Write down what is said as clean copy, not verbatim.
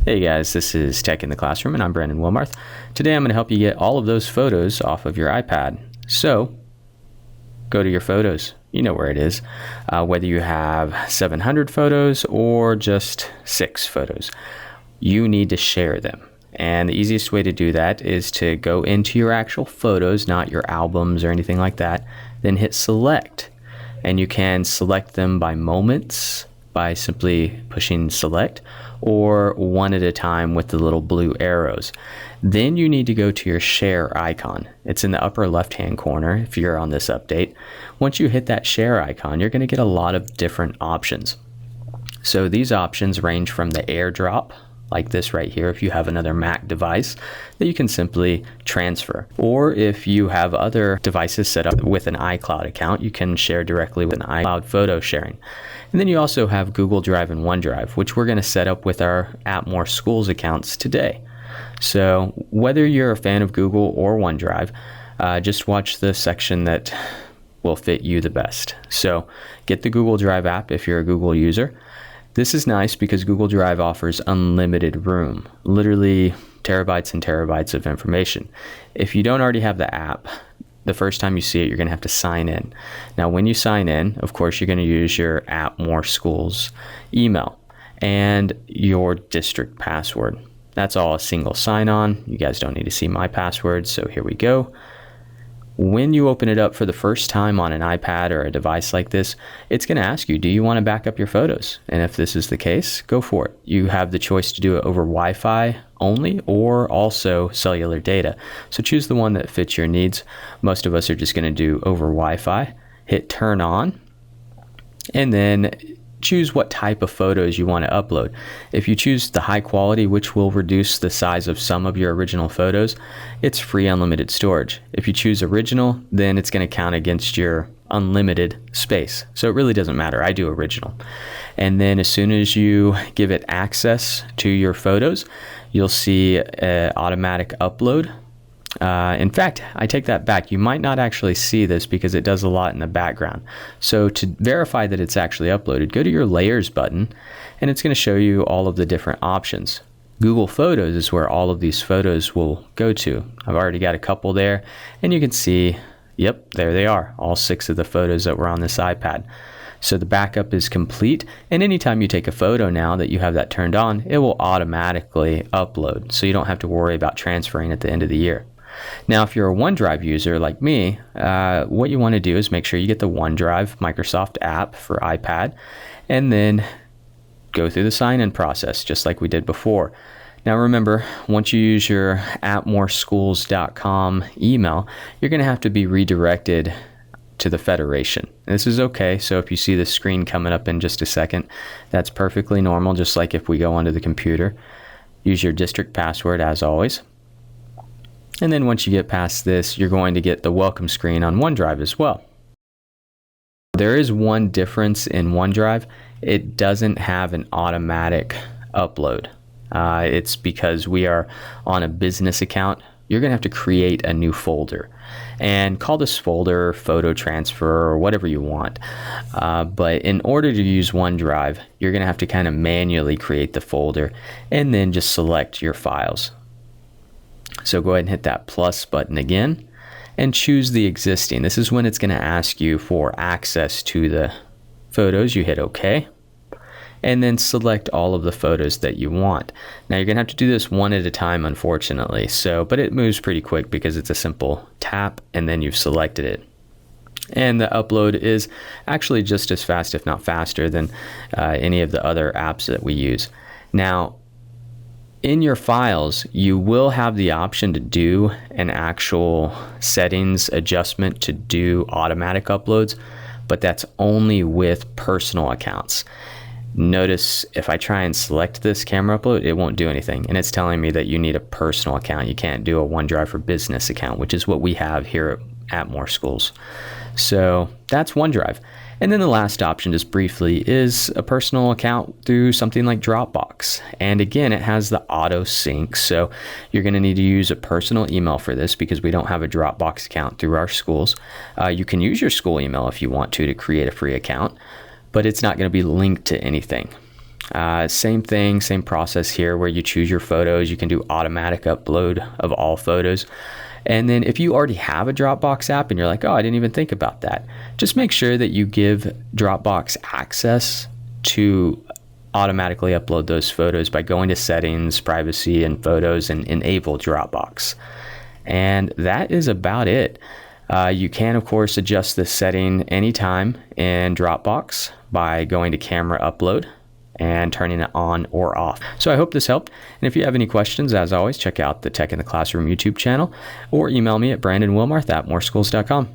Hey guys, this is Tech in the Classroom and I'm Brandon Wilmarth. Today I'm going to help you get all of those photos off of your iPad. So go to your photos. You know where it is. Whether you have 700 photos or just 6 photos, you need to share them. And the easiest way to do that is to go into your actual photos, not your albums or anything like that, then hit select. And you can select them by moments by simply pushing select, or one at a time with the little blue arrows. Then you need to go to your share icon. It's in the upper left hand corner if you're on this update. Once you hit that share icon, you're going to get a lot of different options. So these options range from the AirDrop, like this right here, if you have another Mac device that you can simply transfer. Or if you have other devices set up with an iCloud account, you can share directly with an iCloud photo sharing. And then you also have Google Drive and OneDrive, which we're going to set up with our @More Schools accounts today. So whether you're a fan of Google or OneDrive, just watch the section that will fit you the best. So get the Google Drive app if you're a Google user. This is nice because Google Drive offers unlimited room, literally terabytes and terabytes of information. If you don't already have the app, the first time you see it, you're going to have to sign in. Now, when you sign in, of course, you're going to use your @More Schools email and your district password. That's all a single sign-on. You guys don't need to see my password, so here we go. When you open it up for the first time on an iPad or a device like this, it's going to ask you, do you want to back up your photos? And if this is the case, go for it. You have the choice to do it over Wi-Fi only or also cellular data. So choose the one that fits your needs. Most of us are just going to do over Wi-Fi. Hit turn on, and then choose what type of photos you want to upload. If you choose the high quality, which will reduce the size of some of your original photos, it's free unlimited storage. If you choose original, then it's going to count against your unlimited space. So it really doesn't matter. I do original. And then as soon as you give it access to your photos, you'll see an automatic upload. In fact, I take that back. You might not actually see this because it does a lot in the background. So to verify that it's actually uploaded, go to your layers button and it's going to show you all of the different options. Google Photos is where all of these photos will go to. I've already got a couple there and you can see, yep, there they are, all 6 of the photos that were on this iPad. So the backup is complete, and anytime you take a photo now that you have that turned on, it will automatically upload. So you don't have to worry about transferring at the end of the year. Now, if you're a OneDrive user like me, what you want to do is make sure you get the OneDrive Microsoft app for iPad, and then go through the sign-in process, just like we did before. Now remember, once you use your @moreschools.com email, you're going to have to be redirected to the Federation. This is okay, so if you see the screen coming up in just a second, that's perfectly normal, just like if we go onto the computer. Use your district password as always. And then once you get past this, you're going to get the welcome screen on OneDrive as well. There is one difference in OneDrive. It doesn't have an automatic upload. It's because we are on a business account. You're going to have to create a new folder and call this folder photo transfer or whatever you want. But in order to use OneDrive, you're going to have to kind of manually create the folder and then just select your files. So go ahead and hit that plus button again and choose the existing. This is when it's going to ask you for access to the photos. You hit OK. And then select all of the photos that you want. Now you're going to have to do this one at a time, unfortunately. But it moves pretty quick because it's a simple tap and then you've selected it. And the upload is actually just as fast, if not faster, than any of the other apps that we use. Now, in your files, you will have the option to do an actual settings adjustment to do automatic uploads, but that's only with personal accounts. Notice if I try and select this camera upload, it won't do anything. And it's telling me that you need a personal account. You can't do a OneDrive for Business account, which is what we have here at More Schools. So that's OneDrive. And then the last option, just briefly, is a personal account through something like DropBox. And again, it has the auto sync. So you're going to need to use a personal email for this because we don't have a DropBox account through our schools. You can use your school email if you want to create a free account, but it's not going to be linked to anything. Same thing, same process here where you choose your photos. You can do automatic upload of all photos. And then if you already have a Dropbox app and you're like, oh, I didn't even think about that, just make sure that you give Dropbox access to automatically upload those photos by going to settings, privacy, and photos, and enable Dropbox. And that is about it. You can, of course, adjust this setting anytime in Dropbox by going to camera upload and turning it on or off. So I hope this helped. And if you have any questions, as always, check out the Tech in the Classroom YouTube channel or email me at brandonwilmarth@moreschools.com.